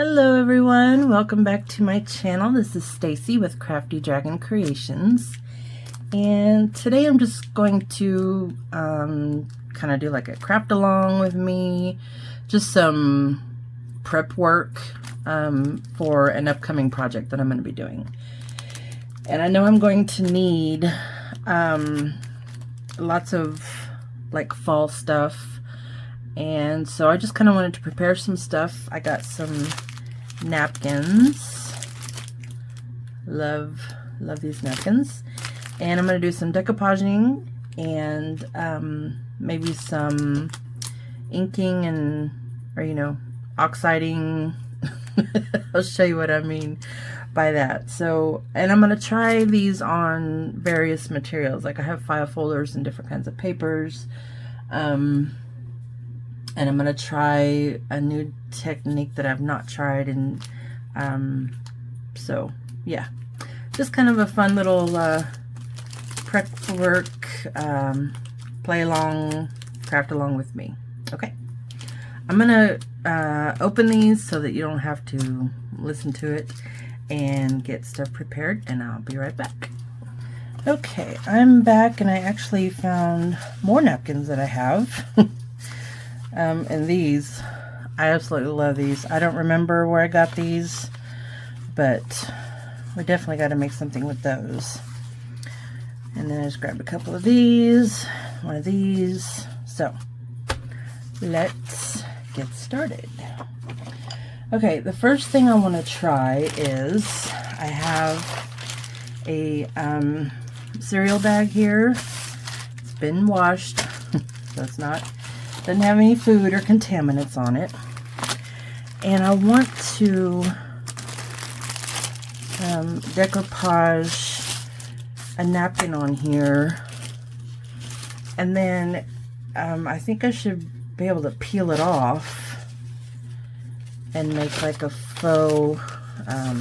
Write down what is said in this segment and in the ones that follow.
Hello everyone, welcome back to my channel. This is Stacy with Crafty Dragon Creations, and today I'm just going to kind of do like a craft along with me, just some prep work for an upcoming project that I'm going to be doing. And I know I'm going to need lots of like fall stuff. And so I just kind of wanted to prepare some stuff. I got some napkins. Love these napkins. And I'm going to do some decoupaging and maybe some inking and, oxiding. I'll show you what I mean by that. So, and I'm going to try these on various materials. Like I have file folders and different kinds of papers. And I'm going to try a new technique that I've not tried, and so yeah, just kind of a fun little prep work, play along, craft along with me. Okay, I'm going to open these so that you don't have to listen to it, and get stuff prepared, and I'll be right back. Okay, I'm back, and I actually found more napkins that I have. And these, I absolutely love these. I don't remember where I got these, but we definitely got to make something with those. And then I just grabbed a couple of these, one of these. So let's get started. Okay, the first thing I want to try is I have a cereal bag here. It's been washed, so it's not, doesn't have any food or contaminants on it. And I want to decoupage a napkin on here, and then I think I should be able to peel it off and make like a faux I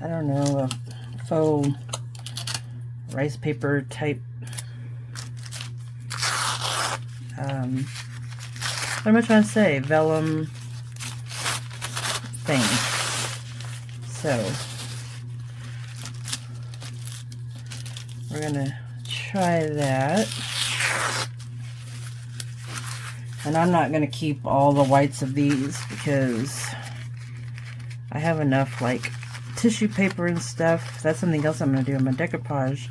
don't know, a faux rice paper type what am I trying to say? Vellum thing. So we're gonna try that. And I'm not gonna keep all the whites of these because I have enough like tissue paper and stuff. That's something else I'm gonna do. I'm gonna decoupage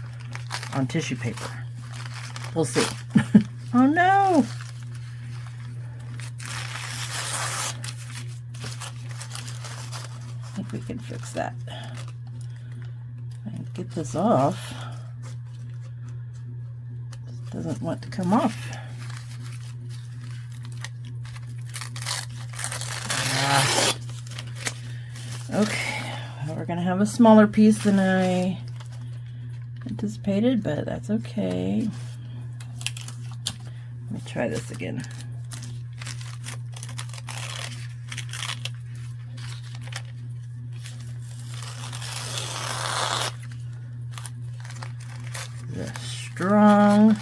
on tissue paper. We'll see. Oh no! I think we can fix that. And get this off. It doesn't want to come off. Okay, well, we're gonna have a smaller piece than I anticipated, but that's okay. Let me try this again. This is strong.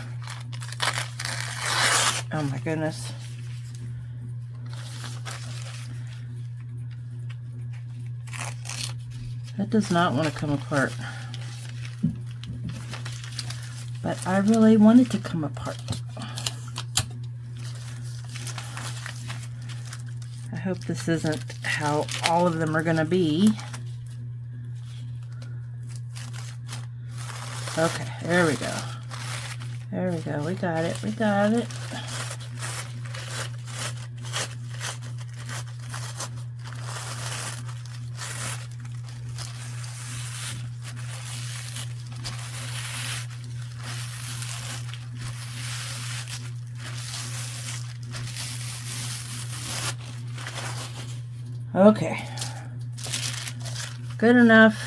Oh my goodness. That does not want to come apart. But I really want it to come apart. I hope this isn't how all of them are going to be. Okay, there we go. There we go. We got it. We got it. Okay, good enough.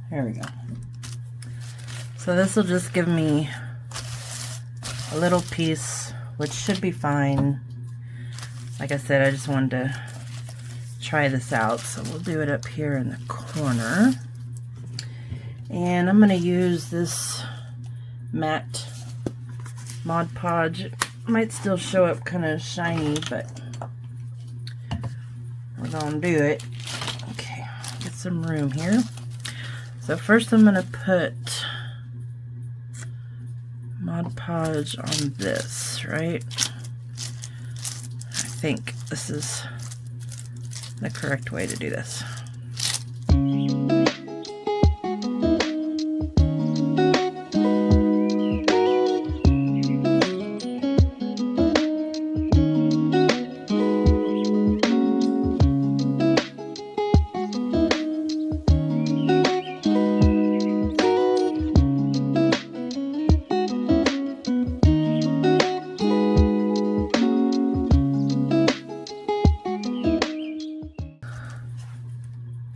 There we go. So this will just give me a little piece, which should be fine. Like I said, I just wanted to try this out, so we'll do it up here in the corner. And I'm going to use this matte Mod Podge. Might still show up kind of shiny, but we're gonna do it. Okay, get some room here. So first I'm gonna put Mod Podge on this, right? I think this is the correct way to do this.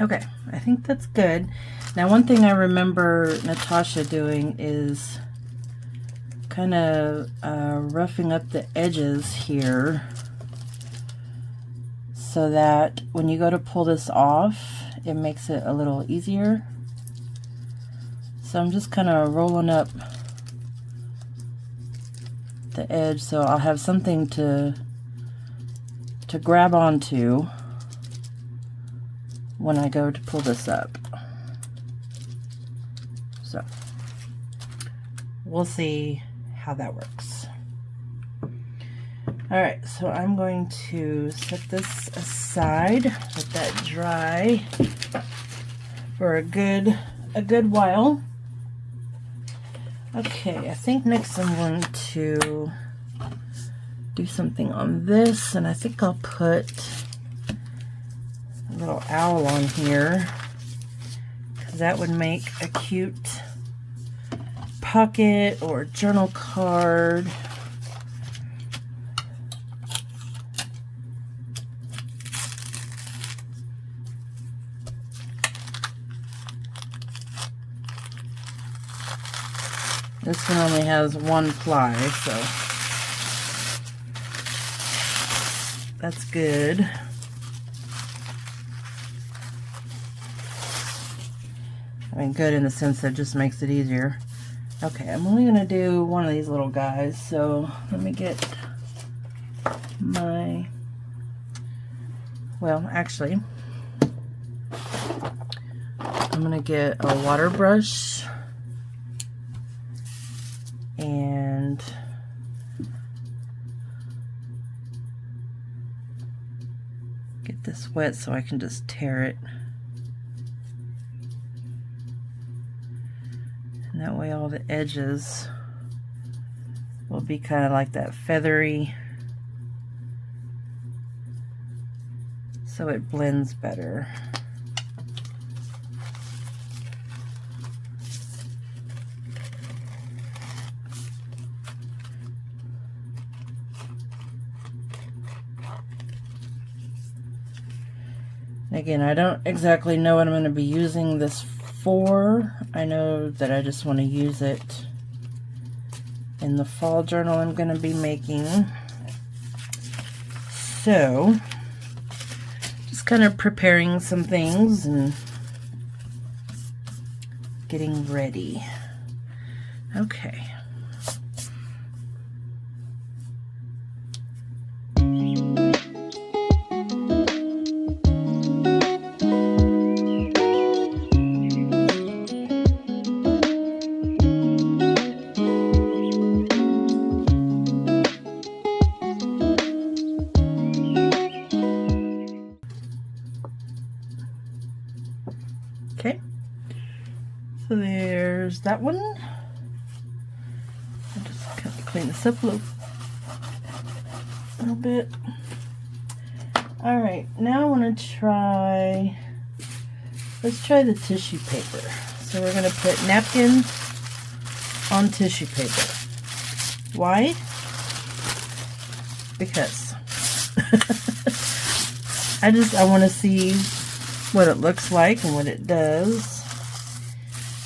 Okay, I think that's good. Now, one thing I remember Natasha doing is kind of roughing up the edges here so that when you go to pull this off, it makes it a little easier. So I'm just kind of rolling up the edge so I'll have something to grab onto when I go to pull this up. So we'll see how that works. All right, so I'm going to set this aside, let that dry for a good while. Okay, I think next I'm going to do something on this, and I think I'll put a little owl on here because that would make a cute pocket or journal card. This one only has one ply, so that's good. I mean, good in the sense that it just makes it easier. Okay, I'm only going to do one of these little guys, so let me get my, well, actually, I'm going to get a water brush and get this wet so I can just tear it. And that way all the edges will be kind of like that feathery, so it blends better. Again, I don't exactly know what I'm going to be using this for. I know that I just want to use it in the fall journal I'm going to be making. So, just kind of preparing some things and getting ready. Okay. Okay, so there's that one. I'll just kind of clean this up a little bit. All right, now I want to try, let's try the tissue paper. So we're going to put napkins on tissue paper. Why? Because I want to see what it looks like and what it does,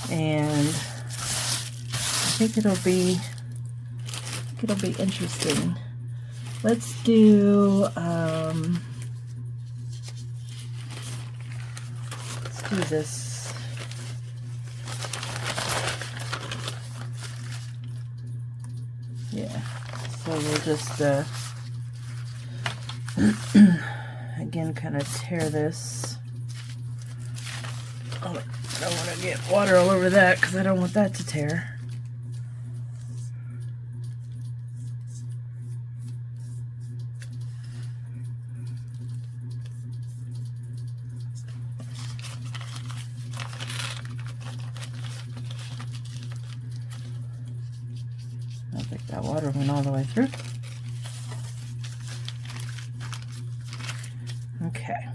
and I think it'll be interesting. Let's do this. Yeah. So we'll just again kind of tear this. Oh, I don't want to get water all over that because I don't want that to tear. I think that water went all the way through. Okay.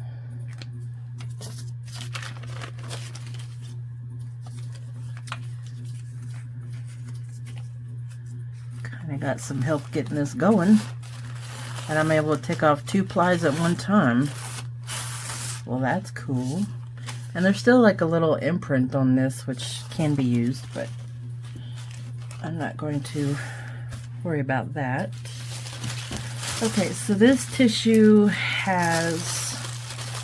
Kind of got some help getting this going. And I'm able to take off 2 plies at one time. Well, that's cool. And there's still like a little imprint on this, which can be used, but I'm not going to worry about that. Okay, so this tissue has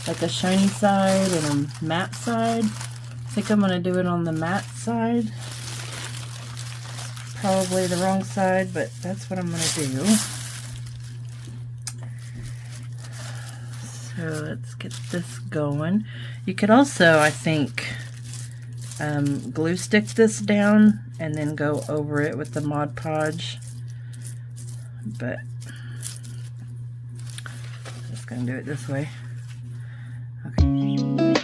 like a shiny side and a matte side. I think I'm going to do it on the matte side. Probably the wrong side, but that's what I'm going to do. So let's get this going. You could also, I think, glue stick this down and then go over it with the Mod Podge. But I'm just going to do it this way. Okay.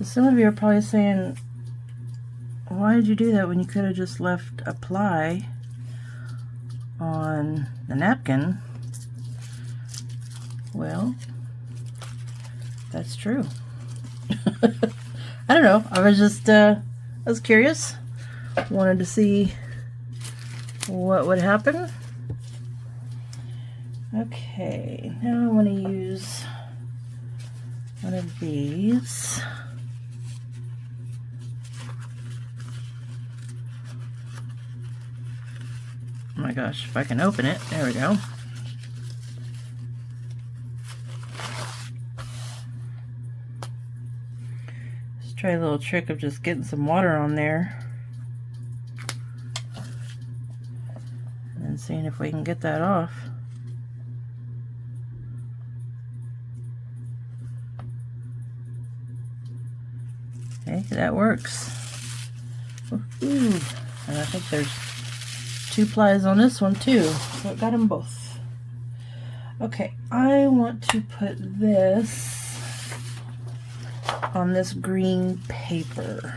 Some of you are probably saying, why did you do that when you could have just left a ply on the napkin? Well, that's true. I don't know. I was just, I was curious. Wanted to see what would happen. Okay, now I want to use one of these. Oh my gosh, if I can open it, there we go. Let's try a little trick of just getting some water on there and then seeing if we can get that off. Okay, that works. Ooh, and I think there's 2 plies on this one too, so I got them both. Okay, I want to put this on this green paper.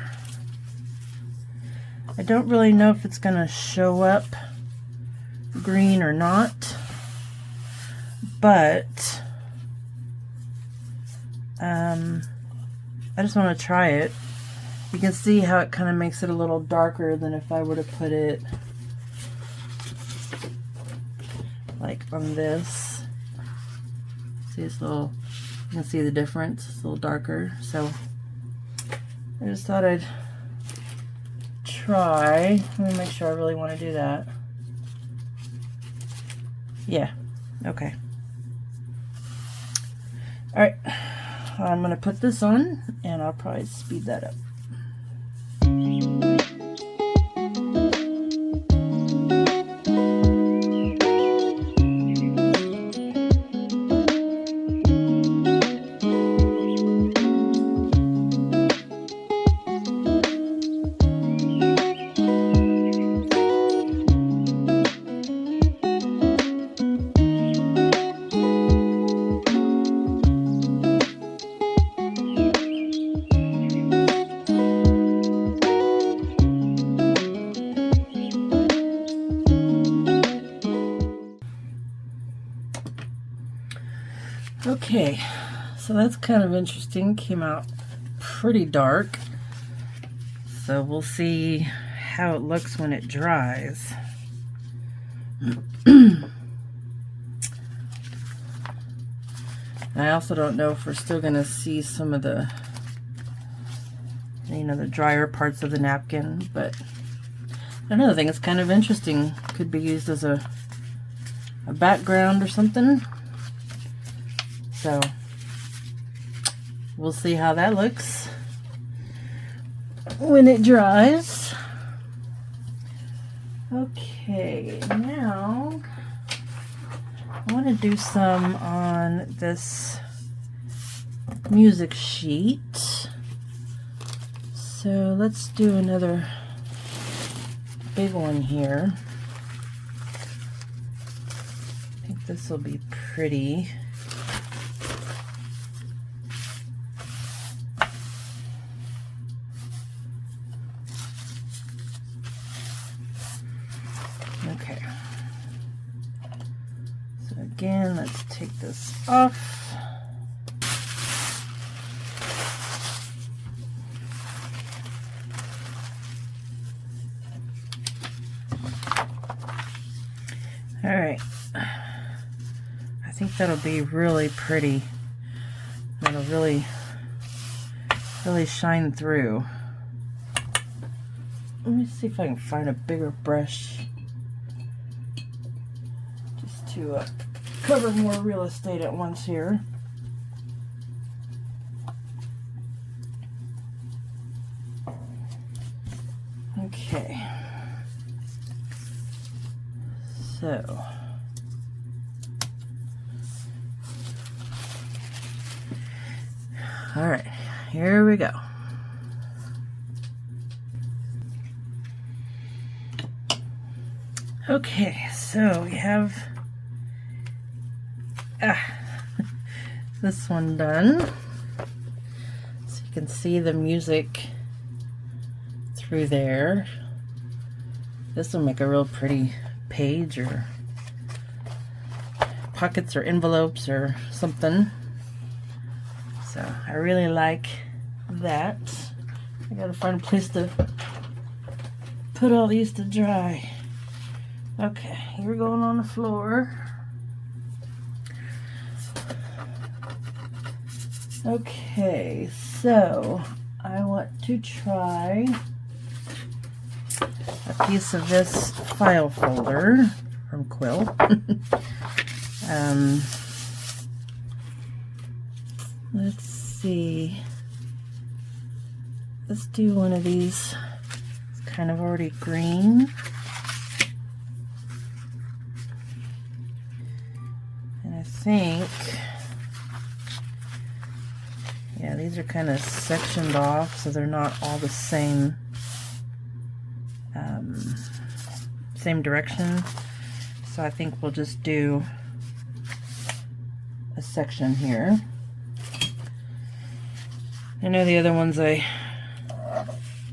I don't really know if it's going to show up green or not, but I just want to try it. You can see how it kind of makes it a little darker than if I were to put it like on this. See this little, you can see the difference, it's a little darker. So I just thought I'd try. Let me make sure I really want to do that. Yeah, okay. Alright, I'm going to put this on and I'll probably speed that up. Okay, so that's kind of interesting. Came out pretty dark. So we'll see how it looks when it dries. And I also don't know if we're still going to see some of the, you know, the drier parts of the napkin, but another thing, it's kind of interesting. Could be used as a background or something. So we'll see how that looks when it dries. Okay, now I want to do some on this music sheet. So let's do another big one here. I think this will be pretty. Okay. So again, let's take this off. All right, I think that'll be really pretty. That'll really shine through. Let me see if I can find a bigger brush just to cover more real estate at once here. Okay. So, all right, here we go. Okay, so we have this one done. So you can see the music through there. This will make a real pretty page or pockets or envelopes or something. So I really like that. I gotta find a place to put all these to dry. Okay, you're going on the floor. Okay, so I want to try a piece of this file folder from Quill. Let's see. Let's do one of these. It's kind of already green. And I think, yeah, these are kind of sectioned off, so they're not all the same same direction. So I think we'll just do a section here. I know the other ones I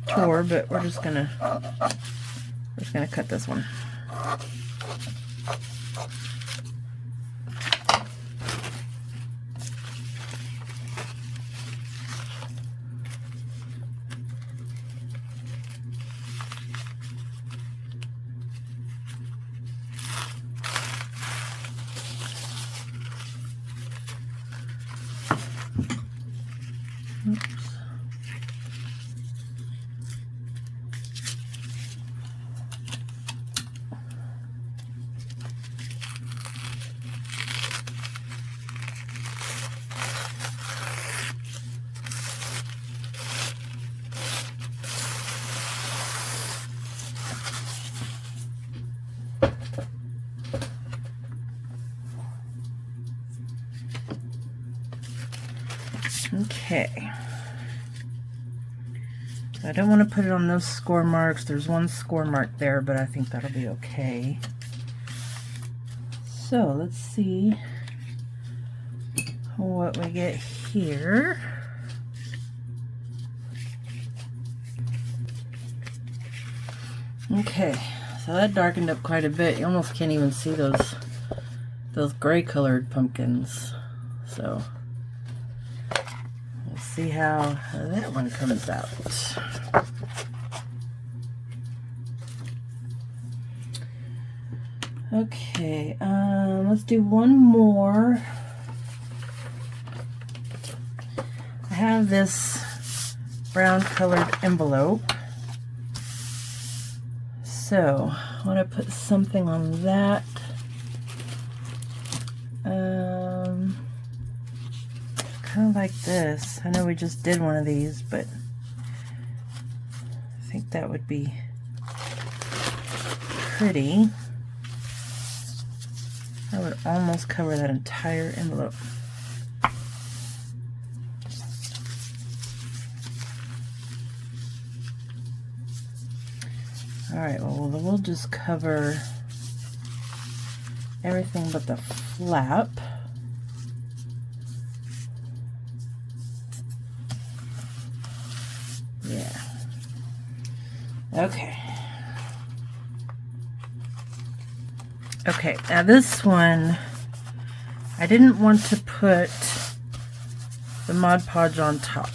tore, but we're just gonna cut this one. Okay. I don't want to put it on those score marks. There's one score mark there, but I think that'll be okay. So let's see what we get here. Okay, so that darkened up quite a bit. You almost can't even see those gray colored pumpkins. So we'll see how that one comes out. Okay, let's do one more have this brown colored envelope. So I want to put something on that. Kind of like this. I know we just did one of these, but I think that would be pretty. That would almost cover that entire envelope. Alright, well we'll just cover everything but the flap. Yeah. Okay. Okay, now this one, I didn't want to put the Mod Podge on top.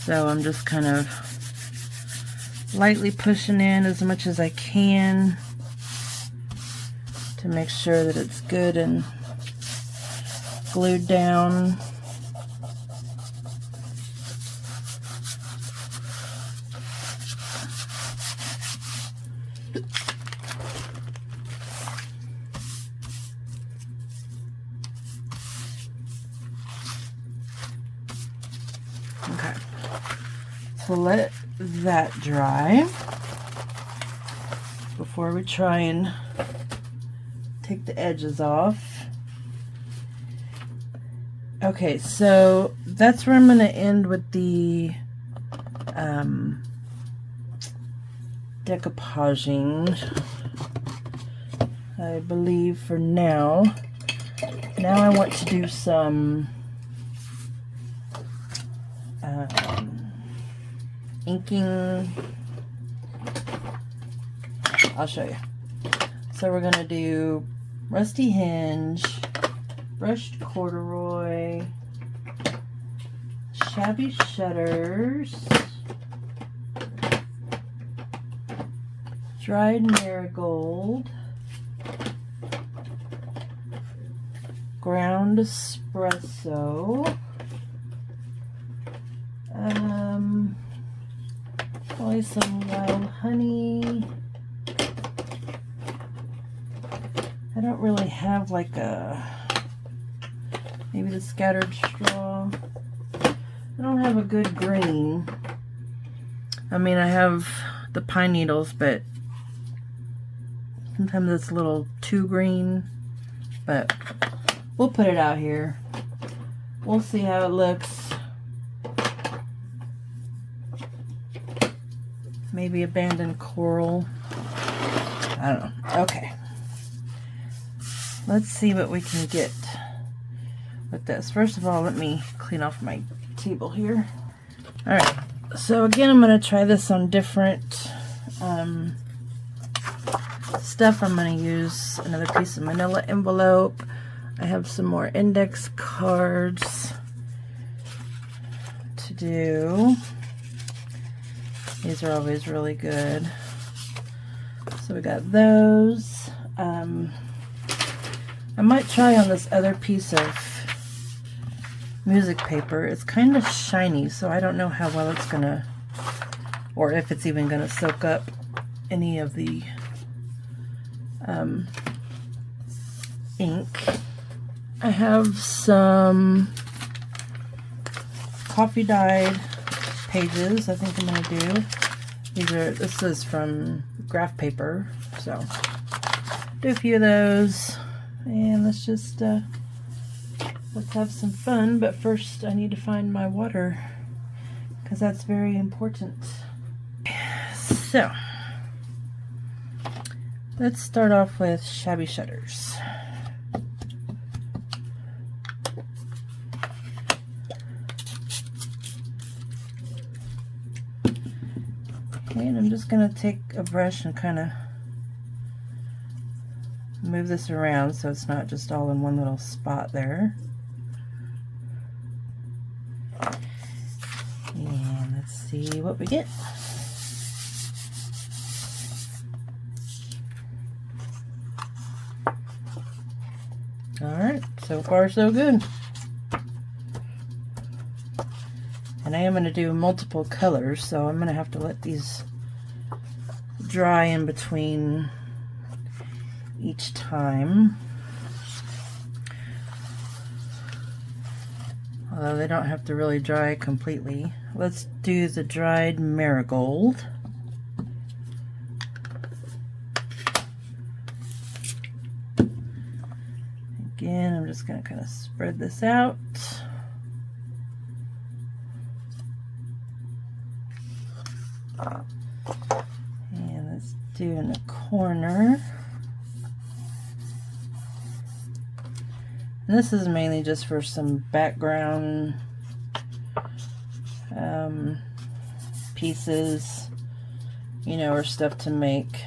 So I'm just kind of lightly pushing in as much as I can to make sure that it's good and glued down. Okay. So let that dry before we try and take the edges off. Okay, so that's where I'm going to end with the decoupaging, I believe, for now. Now I want to do some inking. I'll show you. So we're gonna do rusty hinge, brushed corduroy, shabby shutters, dried marigold, ground espresso, probably some wild honey. I don't really have like maybe the scattered straw. I don't have a good green. I mean, I have the pine needles, but sometimes it's a little too green, but we'll put it out here. We'll see how it looks. Maybe abandoned coral. I don't know. Okay. Let's see what we can get with this. First of all, let me clean off my table here. Alright. So again, I'm going to try this on different stuff. I'm going to use another piece of manila envelope. I have some more index cards to do. These are always really good. So we got those. I might try on this other piece of music paper. It's kind of shiny, so I don't know how well it's gonna, or if it's even gonna soak up any of the ink. I have some coffee dyed pages I think I'm gonna do. This is from graph paper, so do a few of those, and let's have some fun. But first I need to find my water, because that's very important. So let's start off with shabby shutters. Okay, and I'm just going to take a brush and kind of move this around so it's not just all in one little spot there. And let's see what we get. Alright. So far, so good. And I am going to do multiple colors, so I'm going to have to let these dry in between each time. Although they don't have to really dry completely. Let's do the dried marigold. Again, I'm just going to kind of spread this out. And let's do in the corner. And this is mainly just for some background pieces, you know, or stuff to make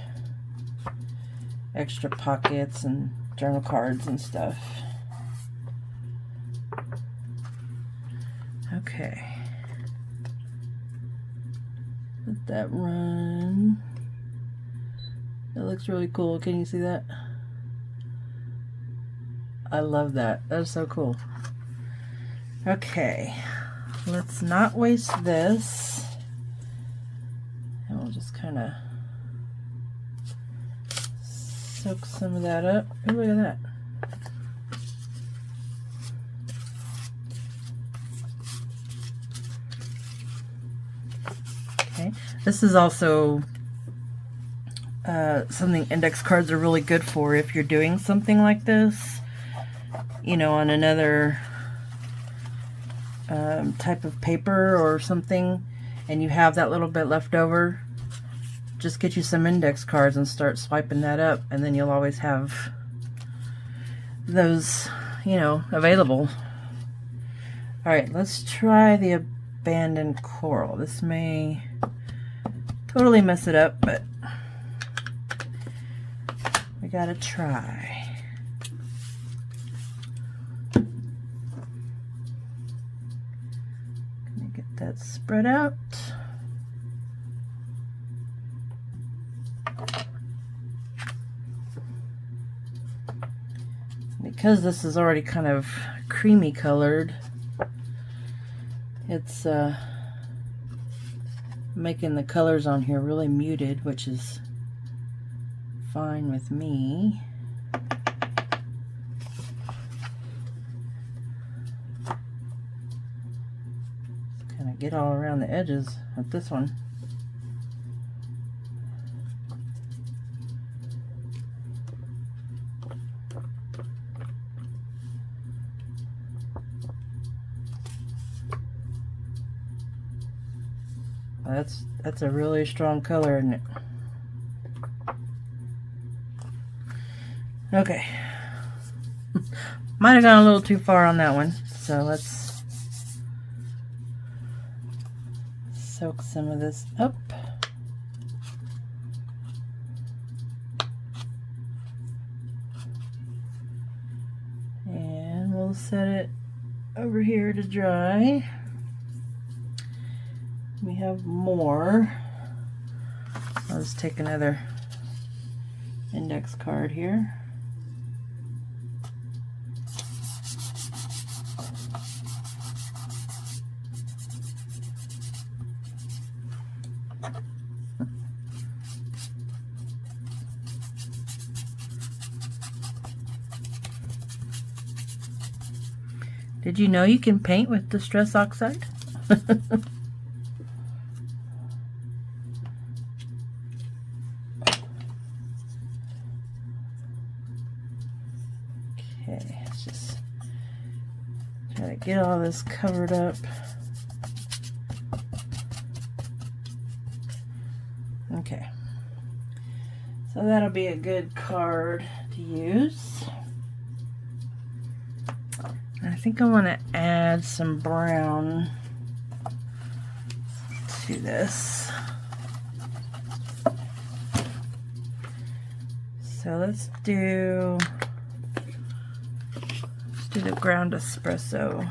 extra pockets and journal cards and stuff. Okay. Let that run. That looks really cool. Can you see that? I love that. That's so cool. Okay. Let's not waste this. And we'll just kind of soak some of that up. Oh, look at that. Okay. This is also something index cards are really good for if you're doing something like this, you know, on another type of paper or something, and you have that little bit left over. Just get you some index cards and start swiping that up, and then you'll always have those, you know, available. Alright, let's try the abandoned coral. This may totally mess it up, but we gotta try. Gonna get that spread out. Because this is already kind of creamy colored, it's making the colors on here really muted, which is fine with me. Kind of get all around the edges with this one. That's a really strong color, isn't it? Okay. Might have gone a little too far on that one, so let's soak some of this up. And we'll set it over here to dry. We have more. I'll just take another index card here. Did you know you can paint with Distress Oxide? Okay, let's just try to get all this covered up. Okay, so that'll be a good card to use. I think I want to add some brown to this. So let's do the ground espresso.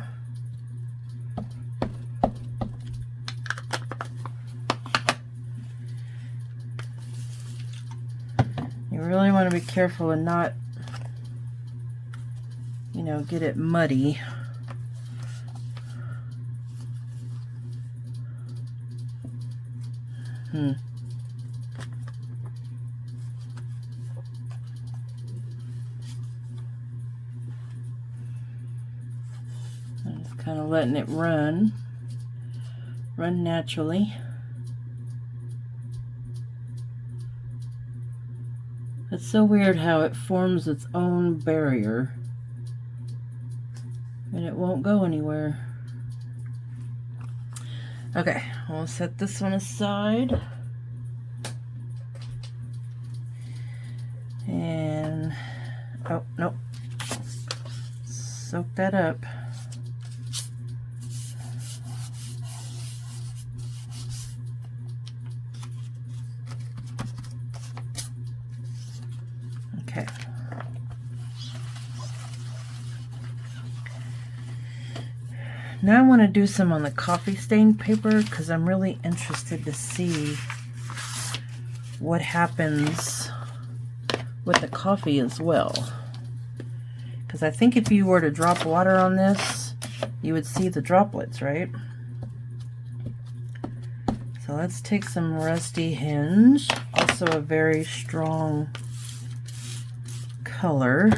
You really want to be careful and not, know, get it muddy. I'm just kind of letting it run naturally. It's so weird how it forms its own barrier and it won't go anywhere. Okay, we'll set this one aside. And, oh, nope. Soak that up. Okay. Now I want to do some on the coffee stain paper because I'm really interested to see what happens with the coffee as well. Because I think if you were to drop water on this, you would see the droplets, right? So let's take some Rusty Hinge, also a very strong color.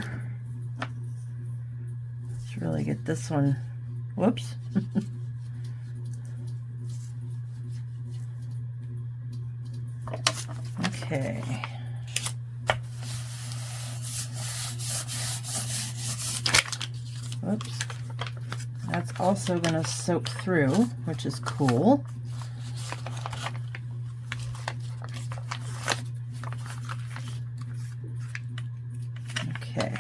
Let's really get this one. Whoops. Okay. Whoops. That's also going to soak through, which is cool. Okay.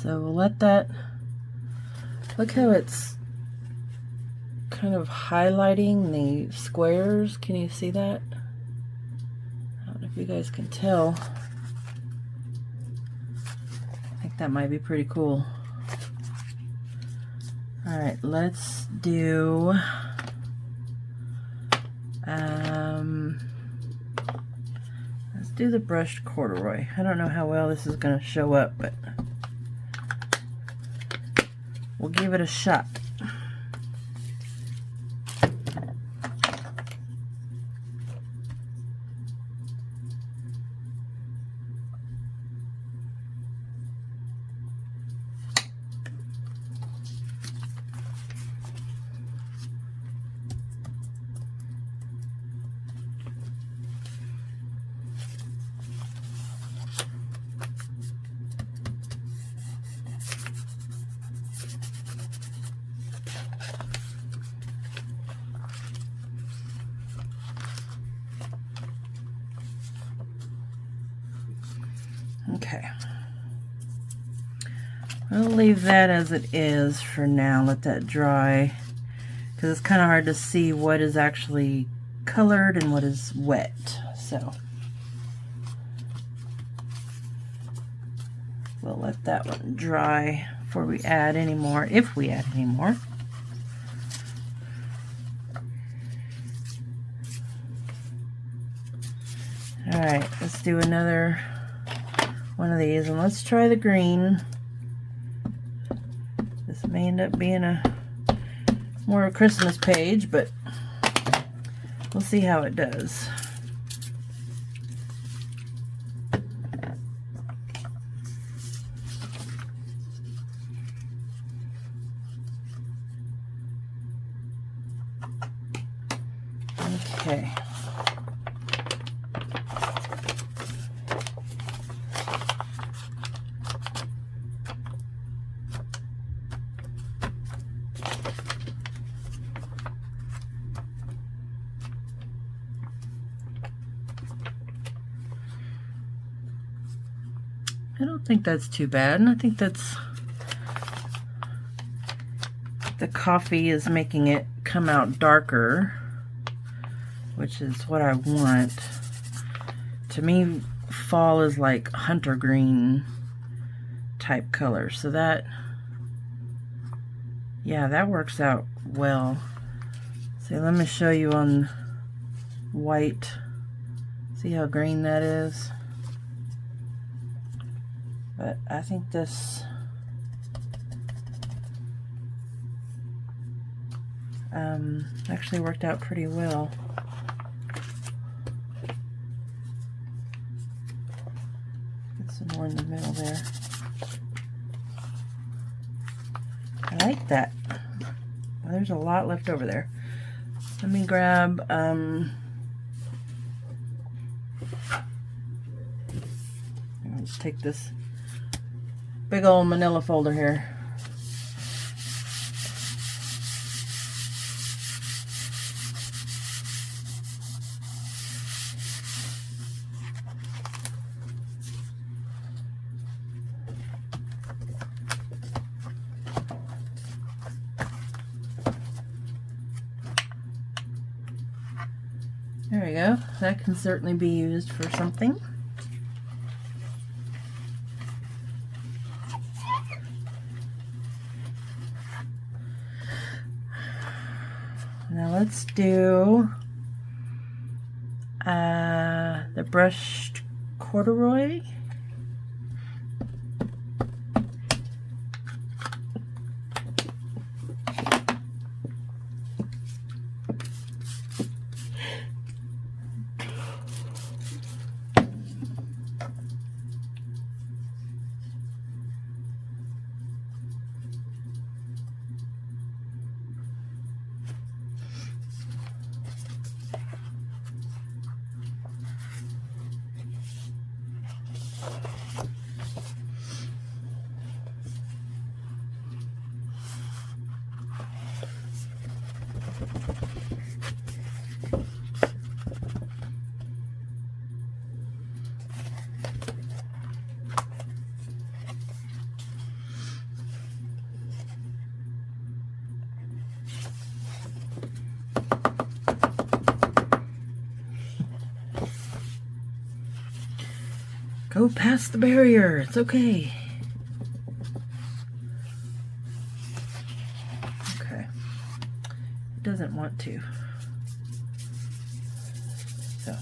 So we'll let that, look how it's kind of highlighting the squares. Can you see that? I don't know if you guys can tell. I think that might be pretty cool. Alright, let's do the brushed corduroy. I don't know how well this is going to show up, but we'll give it a shot. Okay, I'll leave that as it is for now, let that dry, because it's kind of hard to see what is actually colored and what is wet, so we'll let that one dry before we add any more, if we add any more. Alright, let's do another one of these, and let's try the green. This may end up being a more of a Christmas page, but we'll see how it does. Okay. I don't think that's too bad, and I think that's, the coffee is making it come out darker, which is what I want. To me, fall is like hunter green type color, so that, yeah, that works out well. See, let me show you on white. See how green that is? But I think this actually worked out pretty well. Get some more in the middle there. I like that. Well, there's a lot left over there. Let me grab let's take this big old manila folder here. There we go. That can certainly be used for something. Now let's do the brushed corduroy. Go past the barrier. It's okay. Okay. It doesn't want to. So.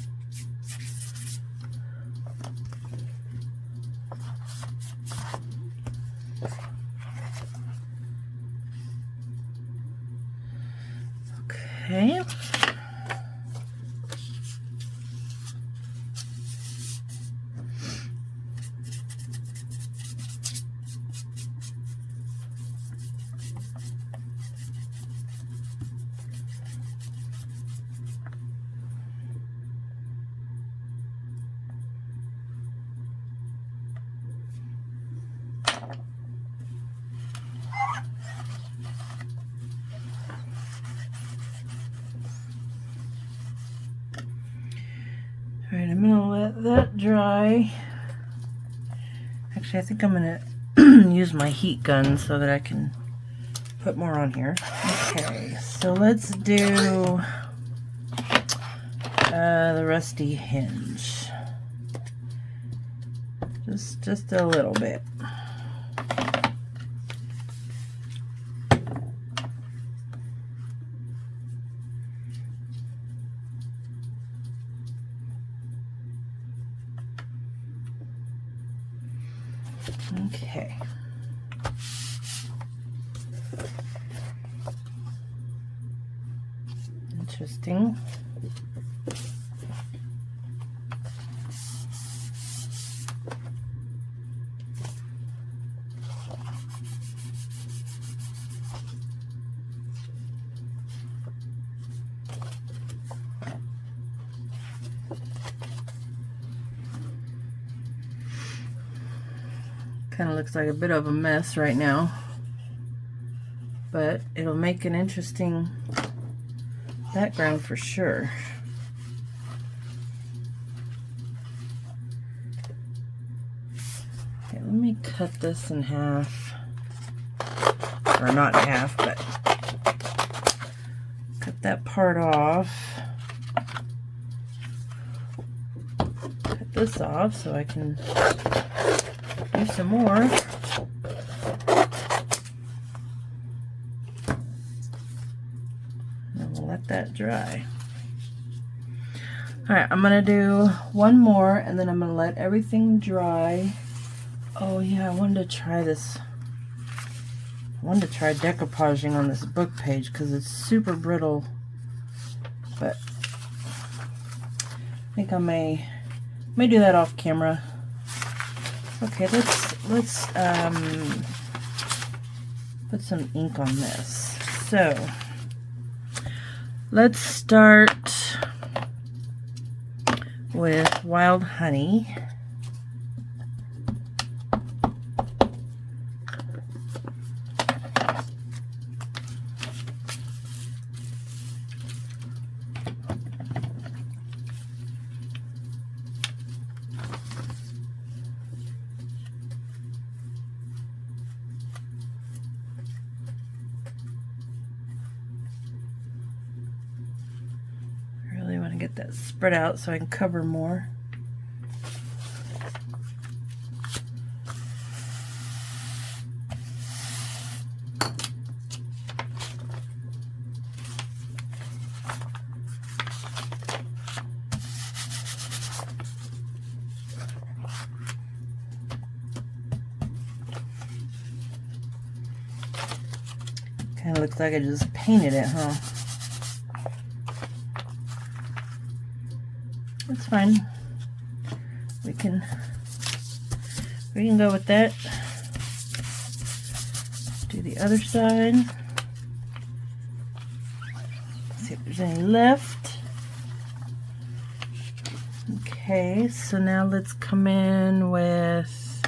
Okay. Alright, I'm going to let that dry. Actually, I think I'm going to use my heat gun so that I can put more on here. Okay, so let's do the rusty hinge. Just a little bit. Okay. Interesting. Kind of looks like a bit of a mess right now, but it'll make an interesting background for sure. Okay, let me cut this in half, or not in half, but cut that part off. Cut this off so I can do some more. dry. Alright, I'm going to do one more and then I'm going to let everything dry. Oh yeah, I wanted to try this. I wanted to try decoupaging on this book page because it's super brittle. But I think I may do that off camera. Okay, let's put some ink on this. So let's start with Wild Honey. Get that spread out so I can cover more. Kind of looks like I just painted it, huh? That's fine. We can go with that. Do the other side. See if there's any left. Okay, so now let's come in with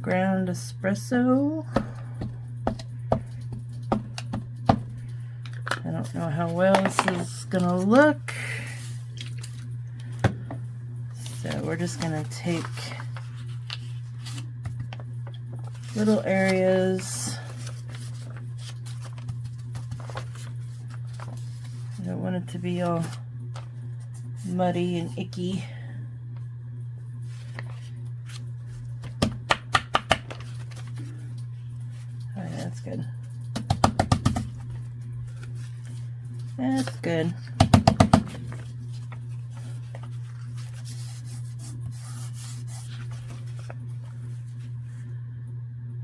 ground espresso. I don't know how well this is gonna look. So we're just going to take little areas. I don't want it to be all muddy and icky. Oh yeah, that's good. That's good.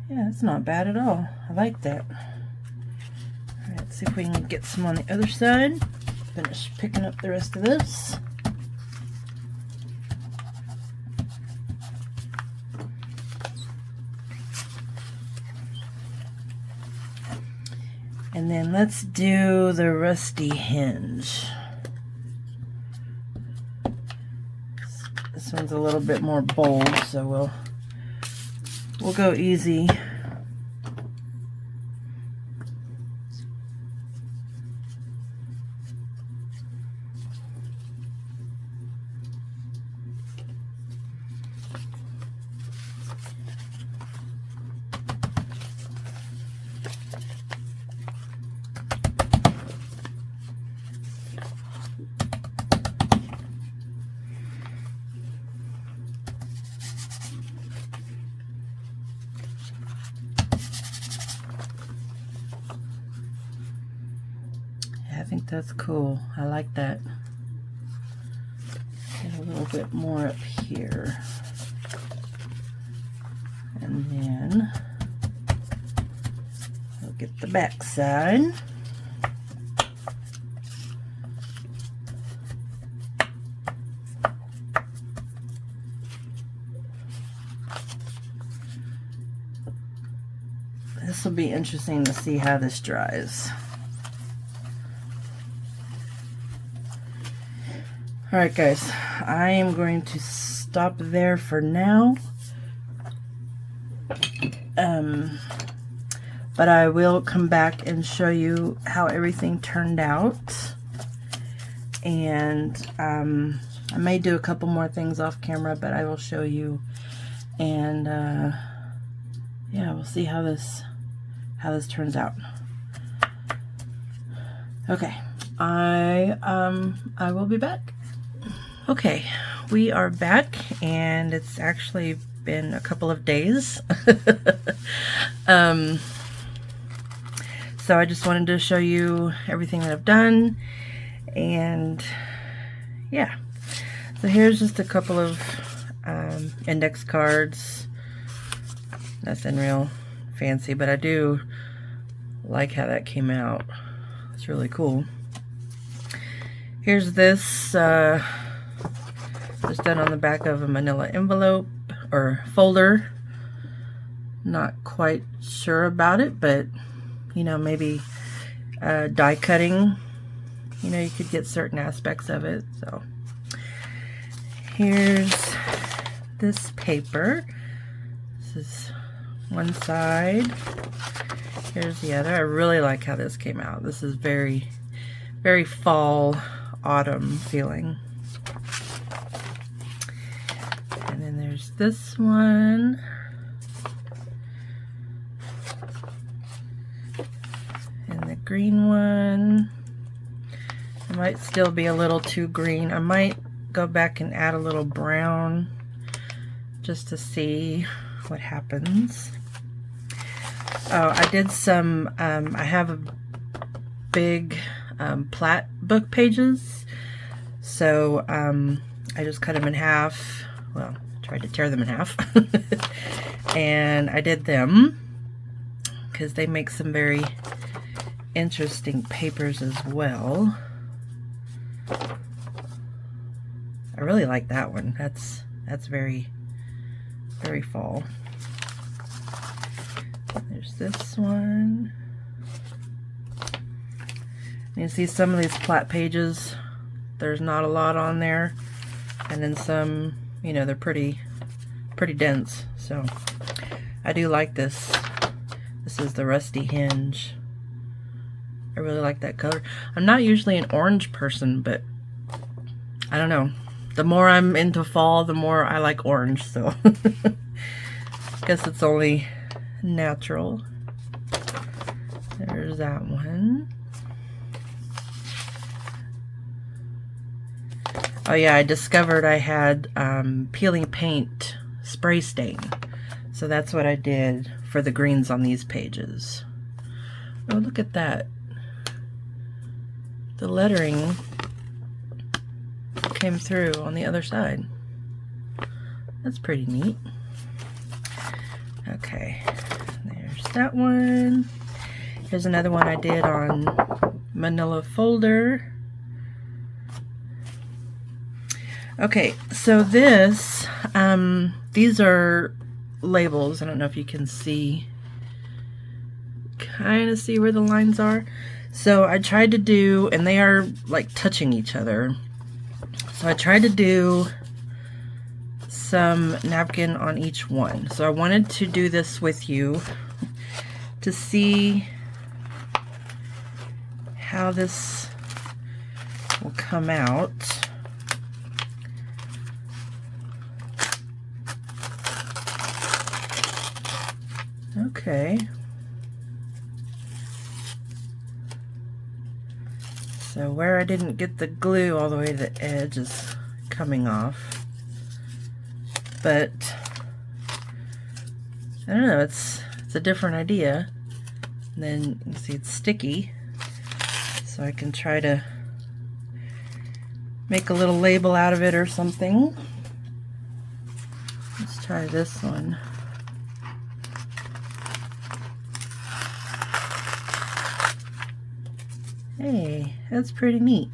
Yeah, that's not bad at all. I like that. Alright, let's see if we can get some on the other side. Finish picking up the rest of this. And then let's do the rusty hinge. This one's a little bit more bold, so we'll go easy. I think that's cool. I like that. Get a little bit more up here. And then we'll get the back side. This will be interesting to see how this dries. Alright guys, I am going to stop there for now. But I will come back and show you how everything turned out. And I may do a couple more things off camera, but I will show you. And yeah, we'll see how this turns out. Okay, I will be back. Okay, we are back, and it's actually been a couple of days. So I just wanted to show you everything that I've done, and yeah. So here's just a couple of index cards. Nothing real fancy, but I do like how that came out. It's really cool. Here's this, just done on the back of a manila envelope or folder. Not quite sure about it, but you know, maybe die cutting, you know, you could get certain aspects of it. So here's this paper. This is one side. Here's the other. I really like how this came out. This is very, very fall, autumn feeling. And then there's this one. And the green one. It might still be a little too green. I might go back and add a little brown just to see what happens. Oh, I did some, I have a big plat book pages, so I just cut them in half. Well, tried to tear them in half. And I did them because they make some very interesting papers as well. I really like that one. That's very, very fall. There's this one. You see some of these plat pages, there's not a lot on there, and then some, you know, they're pretty dense. So I do like this. This is the Rusty Hinge. I really like that color. I'm not usually an orange person, but I don't know. The more I'm into fall, the more I like orange, so guess it's only natural. There's that one. Oh yeah, I discovered I had peeling paint spray stain. So that's what I did for the greens on these pages. Oh, look at that. The lettering came through on the other side. That's pretty neat. Okay, there's that one. Here's another one I did on manila folder. Okay, so this, these are labels. I don't know if you can see, kind of see where the lines are. So I tried to do, and they are like touching each other. So I tried to do some napkin on each one. So I wanted to do this with you to see how this will come out. Okay. So where I didn't get the glue all the way to the edge is coming off. But I don't know, it's a different idea. And then you can see it's sticky. So I can try to make a little label out of it or something. Let's try this one. Hey, that's pretty neat.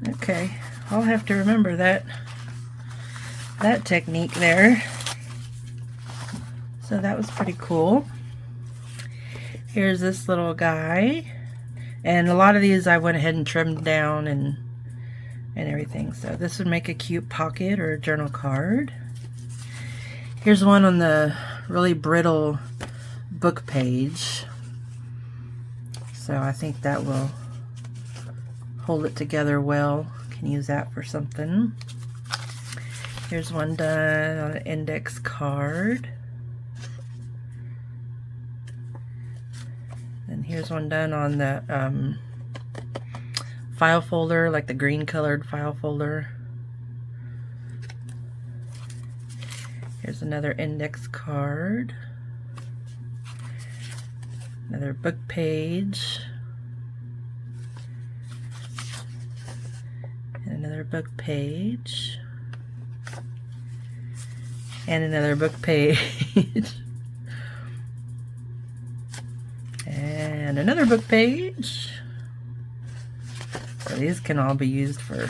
Okay, I'll have to remember that technique there. So that was pretty cool. Here's this little guy. And a lot of these I went ahead and trimmed down and everything. So this would make a cute pocket or a journal card. Here's one on the really brittle book page. So I think that will hold it together well. Can use that for something. Here's one done on an index card. And here's one done on the file folder, like the green colored file folder. Here's another index card. Another book page. And another book page. And another book page. And another book page. So these can all be used for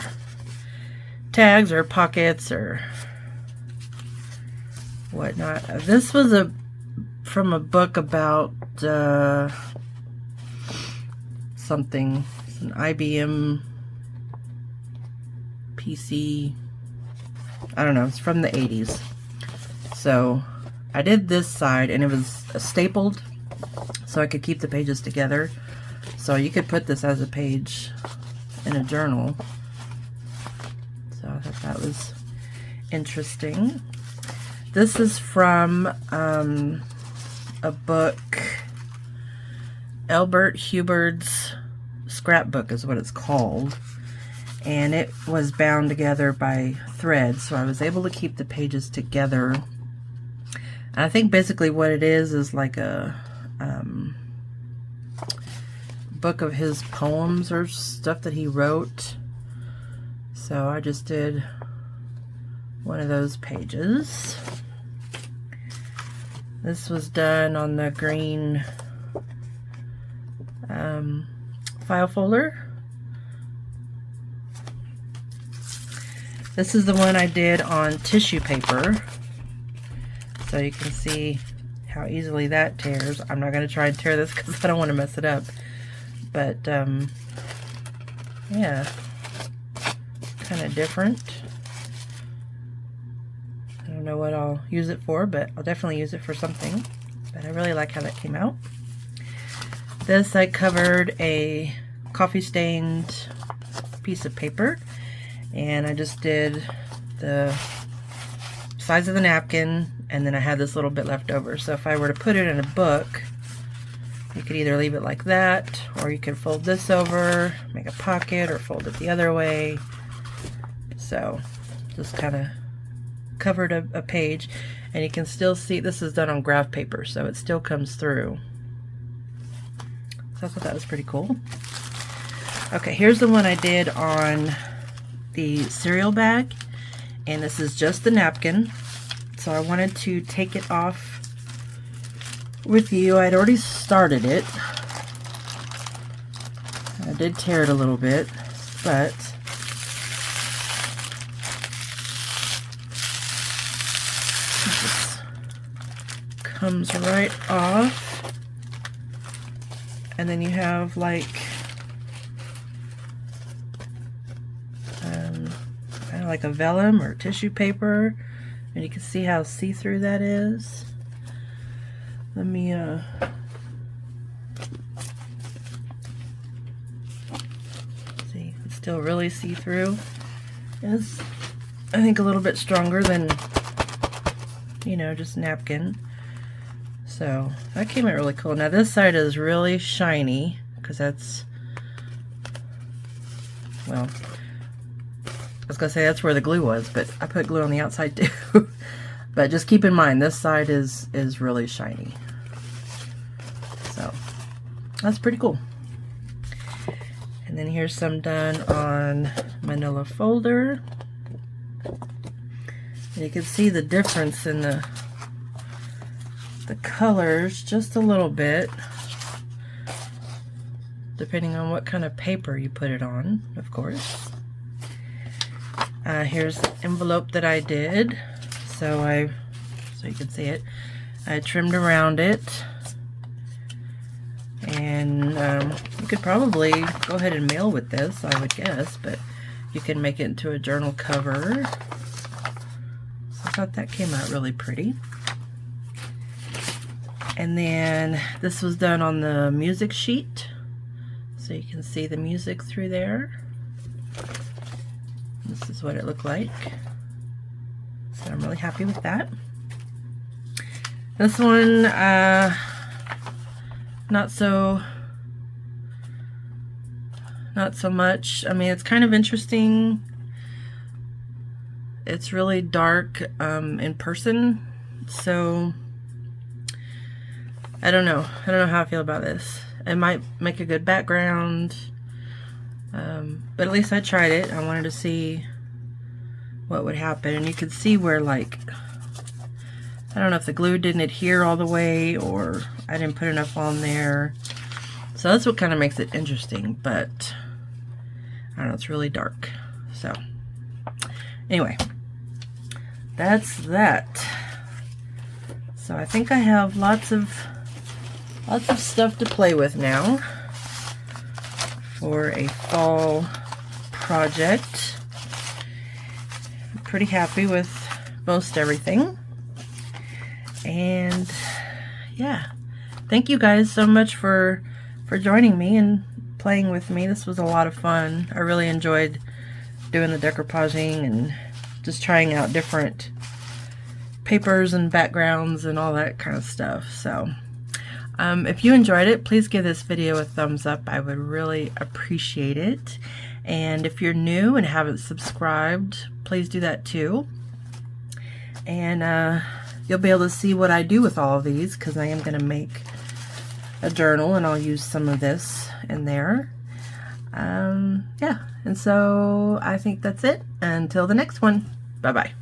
tags or pockets or whatnot. This was from a book about something. It's an IBM PC. I don't know. It's from the 80s. So I did this side, and it was stapled, so I could keep the pages together. So you could put this as a page in a journal. So I thought that was interesting. This is from a book, Albert Hubbard's Scrapbook is what it's called. And it was bound together by thread, so I was able to keep the pages together. And I think basically what it is like a book of his poems or stuff that he wrote. So I just did one of those pages. This was done on the green file folder. This is the one I did on tissue paper. So you can see how easily that tears. I'm not going to try and tear this because I don't want to mess it up. But, yeah. Kind of different. I don't know what I'll use it for, but I'll definitely use it for something. But I really like how that came out. This, I covered a coffee stained piece of paper. And I just did the size of the napkin, and then I had this little bit left over. So if I were to put it in a book, you could either leave it like that, or you could fold this over, make a pocket, or fold it the other way. So just kind of covered a page, and you can still see this is done on graph paper, so it still comes through. So I thought that was pretty cool. Okay, here's the one I did on the cereal bag, and this is just the napkin. So I wanted to take it off with you. I'd already started it. I did tear it a little bit, but it comes right off, and then you have like like a vellum or tissue paper, and you can see how see-through that is. Let me see, it's still really see-through. It's, I think, a little bit stronger than, you know, just napkin. So that came out really cool. Now this side is really shiny because that's, well, I was going to say that's where the glue was, but I put glue on the outside too. But just keep in mind, this side is really shiny. So, that's pretty cool. And then here's some done on manila folder. And you can see the difference in the colors just a little bit, depending on what kind of paper you put it on, of course. Here's the envelope that I did. So you can see it. I trimmed around it, and you could probably go ahead and mail with this, I would guess, but you can make it into a journal cover. So I thought that came out really pretty. And then this was done on the music sheet, so you can see the music through there. This is what it looked like. So I'm really happy with that. This one, not so much. I mean, it's kind of interesting. It's really dark in person, so I don't know. I don't know how I feel about this. It might make a good background, but at least I tried it. I wanted to see what would happen, and you could see where, like, I don't know if the glue didn't adhere all the way or I didn't put enough on there. So that's what kind of makes it interesting, but I don't know, it's really dark. So anyway, that's that. So I think I have lots of stuff to play with now for a fall project. I'm pretty happy with most everything. And yeah, thank you guys so much for joining me and playing with me. This was a lot of fun. I really enjoyed doing the decoupaging and just trying out different papers and backgrounds and all that kind of stuff. So if you enjoyed it, please give this video a thumbs up. I would really appreciate it. And if you're new and haven't subscribed, please do that too. And you'll be able to see what I do with all of these, because I am going to make a journal and I'll use some of this in there. Yeah, and so I think that's it. Until the next one, bye-bye.